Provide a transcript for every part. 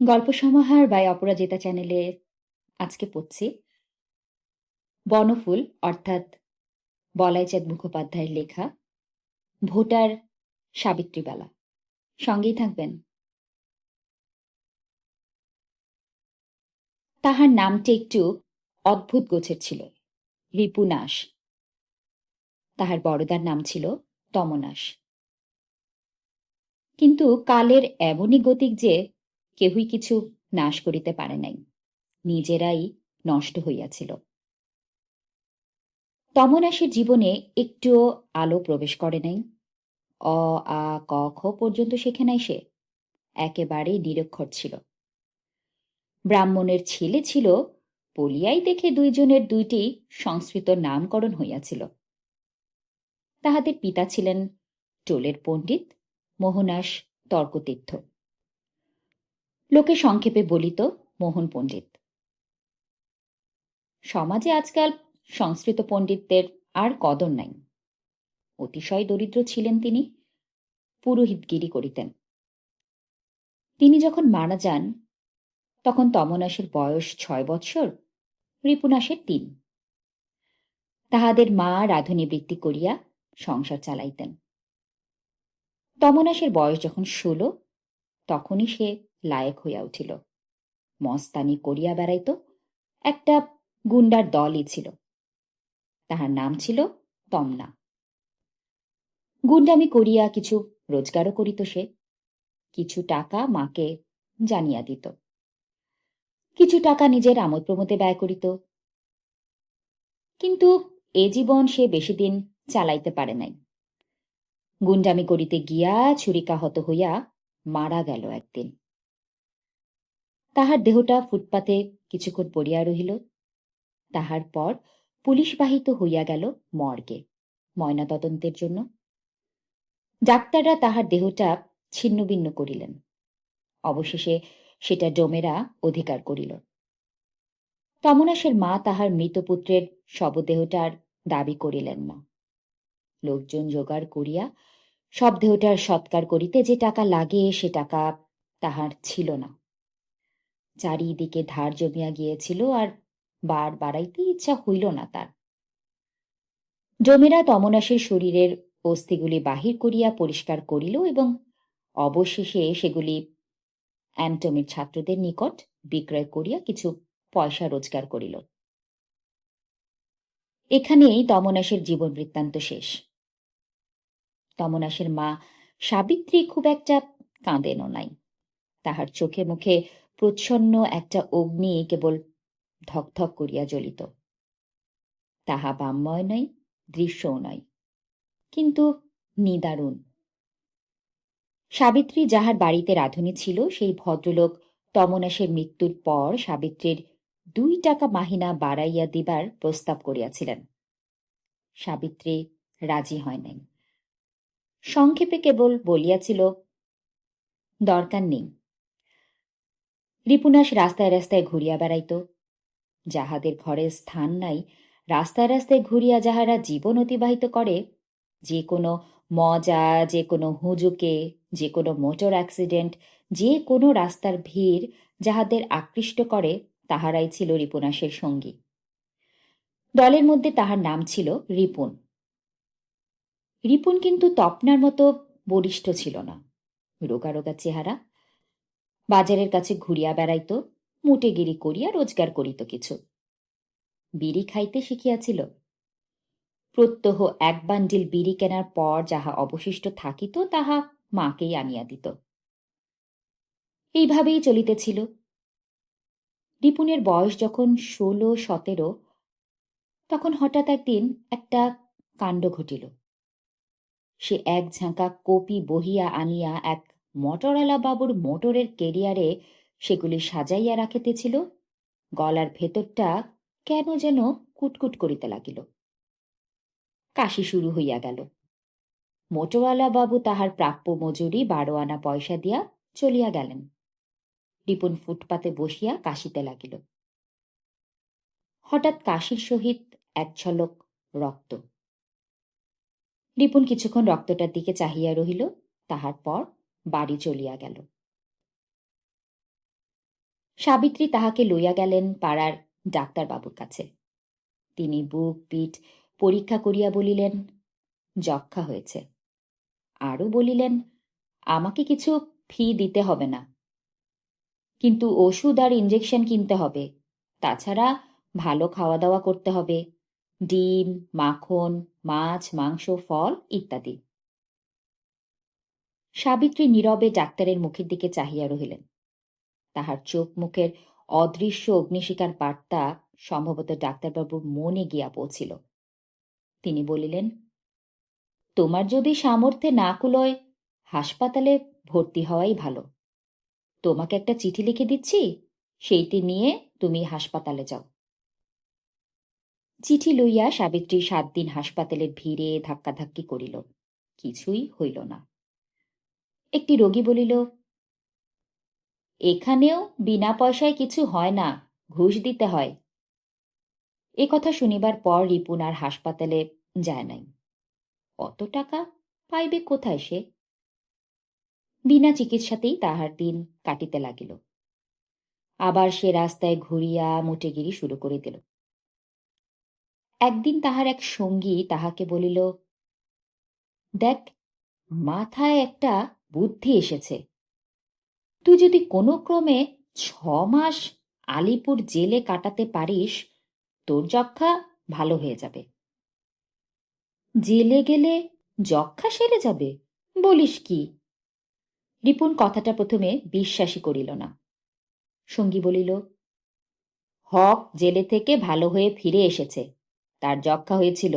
গল্প সমাহার বাই অপরাজিতা চ্যানেলে আজকে পড়ছি বনফুল অর্থাৎ বলাইচাঁদ মুখোপাধ্যায়ের লেখা ভোটার সাবিত্রীবালা। সঙ্গেই থাকবেন। তাহার নামটি একটু অদ্ভুত গোছের ছিল, রিপুনাশ। তাহার বড়দার নাম ছিল তমনাশ। কিন্তু কালের এমনই গতিক যে কেহই কিছু নাশ করিতে পারে নাই, নিজেরাই নষ্ট হইয়াছিল। তমনাশের জীবনে একটুও আলো প্রবেশ করে নাই। অ আ ক খ পর্যন্ত শেখে নাই সে, একেবারে নিরক্ষর ছিল। ব্রাহ্মণের ছেলে ছিল বলিয়াই দেখে দুইজনের দুইটি সংস্কৃত নামকরণ হইয়াছিল। তাহাদের পিতা ছিলেন টোলের পণ্ডিত মোহনাস তর্কতীর্থ, লোকে সংক্ষেপে বলিত মোহন পণ্ডিত। সমাজে আজকাল সংস্কৃত পণ্ডিতদের আর কদর নাই। অতিশয় দরিদ্র ছিলেন তিনি, পুরোহিতগিরি করিতেন। তিনি যখন মারা যান তখন তমনাশের বয়স 6 বৎসর, রিপুনাশের 3। তাহাদের মা রাঁধুনি বৃত্তি করিয়া সংসার চালাইতেন। তমনাশের বয়স যখন 16, তখনই সে লায়েক হইয়া উঠিল। মস্তানি করিয়া বেড়াইত। একটা গুন্ডার দলই ছিল, তাহার নাম ছিল তমনা। গুন্ডামি করিয়া কিছু রোজগারও করিত সে, কিছু টাকা মাকে জানিয়া দিত, কিছু টাকা নিজের আমোদ প্রমোদে ব্যয় করিত। কিন্তু এ জীবন সে বেশি দিন চালাইতে পারে নাই। গুন্ডামি করিতে গিয়া ছুরিকাহত হইয়া মারা গেল একদিন। তাহার দেহটা ফুটপাতে কিছুক্ষণ পড়িয়া রহিল। তাহার পর পুলিশ বাহিত হইয়া গেল মর্গে ময়নাতদন্তের জন্য। ডাক্তাররা তাহার দেহটা ছিন্নভিন্ন করিলেন। অবশেষে সেটা ডোমেরা অধিকার করিল। তমনাশের মা তাহার মৃতপুত্রের শবদেহটার দাবি করিলেন না। লোকজন জোগাড় করিয়া সব দেহটার সৎকার করিতে যে টাকা লাগে সে টাকা তাহার ছিল না। চারিদিকে ধার জমিয়া গিয়েছিল, আর বার বাড়াইতে ইচ্ছা হইল না তার। জমিরা তমনাশের শরীরের অস্থিগুলি বাহির করিয়া পরিষ্কার করিল এবং অবশেষে সেগুলি অ্যান্টমির ছাত্রদের নিকট বিক্রয় করিয়া কিছু পয়সা রোজগার করিল। এখানেই তমনাশের জীবন বৃত্তান্ত শেষ। তমনাশের মা সাবিত্রী খুব একটা কাঁদেনও নাই। তাহার চোখে মুখে প্রচ্ছন্ন একটা অগ্নি কেবল ধকধক করিয়া জ্বলিত। তাহা বাম্ময় নয়, দৃশ্যও নয়, কিন্তু নিদারুণ। সাবিত্রী যাহার বাড়িতে রাঁধুনি ছিল সেই ভদ্রলোক তমনাশের মৃত্যুর পর সাবিত্রীর 2 টাকা মাহিনা বাড়াইয়া দিবার প্রস্তাব করিয়াছিলেন। সাবিত্রী রাজি হয় নাই। সংক্ষেপে কেবল বলিয়াছিল, দরকার নেই। রিপুনাশ রাস্তায় রাস্তায় ঘুরিয়া বেড়াইত। যাহাদের ঘরে স্থান নাই, রাস্তায় রাস্তায় ঘুরিয়া যাহারা জীবন অতিবাহিত করে, যে কোনো মজা, যে কোনো হুজুকে, যে কোনো মোটর অ্যাক্সিডেন্ট, যে কোনো রাস্তার ভিড় যাহাদের আকৃষ্ট করে, তাহারাই ছিল রিপুনাশের সঙ্গী। দলের মধ্যে তাহার নাম ছিল রিপুন। রিপুন কিন্তু তপনার মতো বলিষ্ঠ ছিল না। রোগা রোগা চেহারা। বাজারের কাছে ঘুরিয়া বেড়াইত, মুটেগিরি করিয়া রোজগার করিত কিছু। বিড়ি খাইতে শিখিয়াছিল। প্রত্যহ 1 বান্ডিল বিড়ি কেনার পর যাহা অবশিষ্ট থাকিত তাহা মাকেই আনিয়া দিত। এইভাবেই চলিতেছিল। রিপুনের বয়স যখন 16-17, তখন হঠাৎ একদিন একটা কাণ্ড ঘটিল। সে এক ঝাঁকা কপি বহিয়া আনিয়া এক মোটরওয়ালা বাবুর মোটরের কেরিয়ারে সেগুলি সাজাইয়া রাখিতেছিল। গলার ভেতরটা কেন যেন কুটকুট করিতে লাগিল। কাশি শুরু হইয়া গেল। মোটরওয়ালা বাবু তাহার প্রাপ্য মজুরি 12 আনা পয়সা দিয়া চলিয়া গেলেন। রিপুন ফুটপাতে বসিয়া কাশিতে লাগিল। হঠাৎ কাশির সহিত এক ঝলক রক্ত। রিপুন কিছুক্ষণ রক্তটার দিকে চাহিয়া রহিল, তাহার পর বাড়ি চলিয়া গেল। সাবিত্রী তাহাকে লইয়া গেলেন পাড়ার ডাক্তারবাবুর কাছে। তিনি বুক পিঠ পরীক্ষা করিয়া বলিলেন, যক্ষা হয়েছে। আরও বলিলেন, আমাকে কিছু ফি দিতে হবে না, কিন্তু ওষুধ আর ইঞ্জেকশন কিনতে হবে। তাছাড়া ভালো খাওয়া দাওয়া করতে হবে, ডিম, মাখন, মাছ, মাংস, ফল ইত্যাদি। সাবিত্রী নীরবে ডাক্তারের মুখের দিকে চাহিয়া রহিলেন। তাহার চোখ মুখের অদৃশ্য অগ্নিশিখার বার্তা সম্ভবত ডাক্তারবাবুর মনে গিয়া পৌঁছিল। তিনি বলিলেন, তোমার যদি সামর্থ্যে না কুলোয়, হাসপাতালে ভর্তি হওয়াই ভালো। তোমাকে একটা চিঠি লিখে দিচ্ছি, সেইটি নিয়ে তুমি হাসপাতালে যাও। চিঠি লইয়া সাবিত্রী 7 দিন হাসপাতালের ভিড়ে ধাক্কাধাক্কি করিল, কিছুই হইল না। একটি রোগী বলিল, এখানেও বিনা পয়সায় কিছু হয় না, ঘুষ দিতে হয়। এ কথা শুনিবার পর রিপুন আর হাসপাতালে যায় নাই। অত টাকা পাইবে কোথায় সে? বিনা চিকিৎসাতেই তাহার দিন কাটিতে লাগিল। আবার সে রাস্তায় ঘুরিয়া মোটেগিরি শুরু করে দিল। একদিন তাহার এক সঙ্গী তাহাকে বলিল, দেখ, মাথায় একটা বুদ্ধি এসেছে। তুই যদি কোনো ক্রমে 6 মাস আলিপুর জেলে কাটাতে পারিস, তোর যক্ষা ভালো হয়ে যাবে। জেলে গেলে যক্ষা সেরে যাবে বলিস কি? রিপুন কথাটা প্রথমে বিশ্বাসই করিল না। সঙ্গী বলিল, হক জেলে থেকে ভালো হয়ে ফিরে এসেছে, তার যক্ষা হয়েছিল।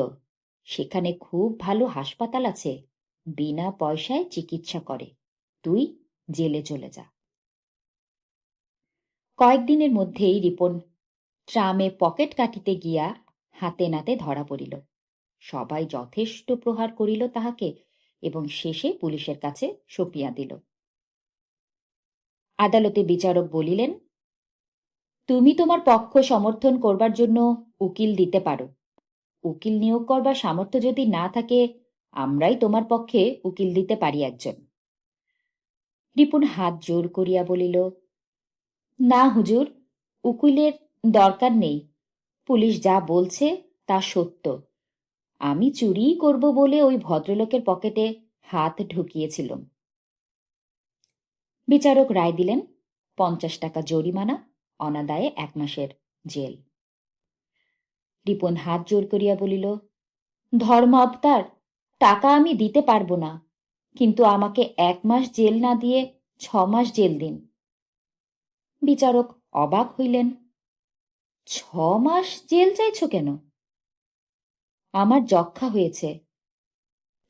সেখানে খুব ভালো হাসপাতাল আছে, বিনা পয়সায় চিকিৎসা করে। তুই জেলে চলে যা। কয়েকদিনের মধ্যেই রিপন ট্রামে পকেট কাটিতে গিয়া হাতে নাতে ধরা পড়িল। সবাই যথেষ্ট প্রহার করিল তাহাকে এবং শেষে পুলিশের কাছে সঁপিয়া দিল। আদালতে বিচারক বলিলেন, তুমি তোমার পক্ষ সমর্থন করবার জন্য উকিল দিতে পারো। উকিল নিয়োগ করবার সামর্থ্য যদি না থাকে, আমরাই তোমার পক্ষে উকিল দিতে পারি একজন। রিপুন হাত জোর করিয়া বলিল, না হুজুর, উকিলের দরকার নেই। পুলিশ যা বলছে তা সত্য। আমি চুরিই করব বলে ওই ভদ্রলোকের পকেটে হাত ঢুকিয়েছিলাম। বিচারক রায় দিলেন 50 টাকা জরিমানা, অনাদায়ে 1 মাসের জেল। রিপন হাত জোর করিয়া বলিল, ধর্ম অবতার, টাকা আমি দিতে পারব না, কিন্তু আমাকে 1 মাস জেল না দিয়ে 6 মাস জেল দিন। বিচারক অবাক হইলেন, 6 মাস জেল চাইছ কেন? আমার যক্ষা হয়েছে।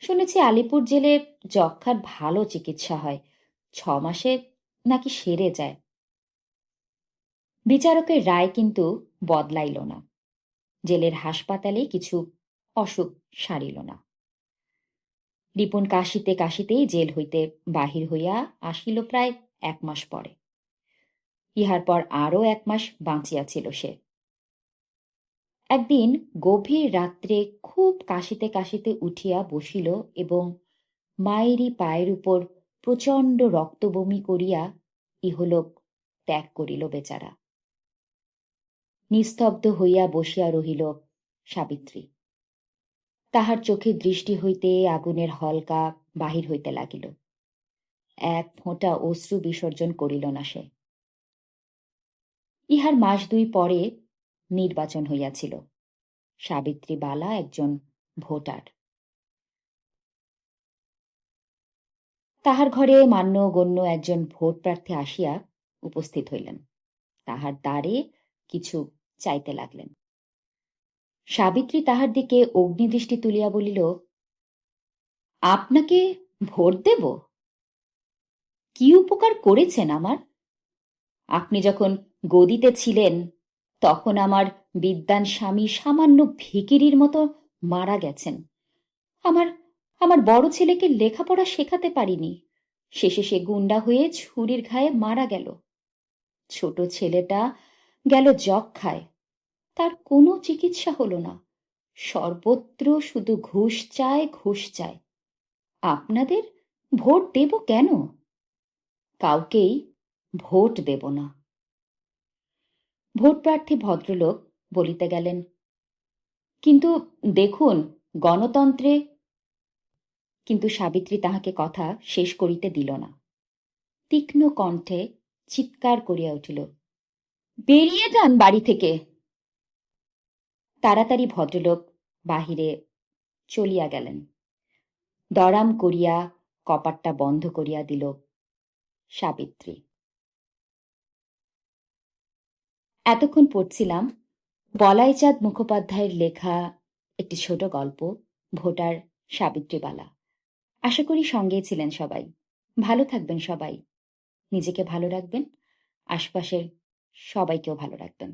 শুনেছি আলিপুর জেলে যক্ষার ভালো চিকিৎসা হয়, 6 মাসে নাকি সেরে যায়। বিচারকের রায় কিন্তু বদলাইল না। জেলের হাসপাতালে কিছু অসুখ সারিল না। রিপুন কাশিতে কাশিতেই জেল হইতে বাহির হইয়া আসিল প্রায় 1 মাস পরে। ইহার পর আরও 1 মাস বাঁচিয়াছিল সে। একদিন গভীর রাত্রে খুব কাশিতে কাশিতে উঠিয়া বসিল এবং মায়েরই পায়ের উপর প্রচণ্ড রক্তবমি করিয়া ইহলোক ত্যাগ করিল বেচারা। নিস্তব্ধ হইয়া বসিয়া রহিল সাবিত্রী। তাহার চোখের দৃষ্টি হইতে আগুনের হলকা বাহির হইতে লাগিল। এক ফোঁটা অশ্রু বিসর্জন করিল না সে। ইহার মাস 2 পরে নির্বাচন হইয়াছিল। সাবিত্রী বালা একজন ভোটার। তাহার ঘরে মান্যগণ্য একজন ভোট প্রার্থী আসিয়া উপস্থিত হইলেন। তাহার দ্বারে কিছু চাইতে লাগলেন। সাবিত্রী তাহার দিকে অগ্নিদৃষ্টি তুলিয়া বলিল, আপনাকে ভোট দেব? কি উপকার করেছেন আমার? আপনি যখন গদিতে ছিলেন তখন আমার বিদ্বান স্বামী সামান্য ভিখিরির মতো মারা গেছেন। আমার আমার বড় ছেলেকে লেখাপড়া শেখাতে পারিনি, শেষে সে গুন্ডা হয়ে ছুরির ঘায়ে মারা গেল। ছোট ছেলেটা গেল যক্ষায়, তার কোনো চিকিৎসা হলো না। সর্বত্র শুধু ঘুষ চায়, ঘুষ চায়। আপনাদের ভোট দেব কেন? কাউকেই ভোট দেব না। ভোটপ্রার্থী ভদ্রলোক বলিতে গেলেন, কিন্তু দেখুন গণতন্ত্রে। কিন্তু সাবিত্রী তাহাকে কথা শেষ করিতে দিল না। তীক্ষ্ণ কণ্ঠে চিৎকার করিয়া উঠিল, বেরিয়ে যান বাড়ি থেকে। তাড়াতাড়ি ভদ্রলোক বাহিরে চলিয়া গেলেন। দরাম করিয়া কপাটটা বন্ধ করিয়া দিল সাবিত্রী। এতক্ষণ পড়ছিলাম বলাইচাঁদ মুখোপাধ্যায়ের লেখা একটি ছোট গল্প, ভোটার সাবিত্রীবালা। আশা করি সঙ্গেই ছিলেন সবাই। ভালো থাকবেন সবাই, নিজেকে ভালো রাখবেন, আশপাশের সবাইকেও ভালো রাখবেন।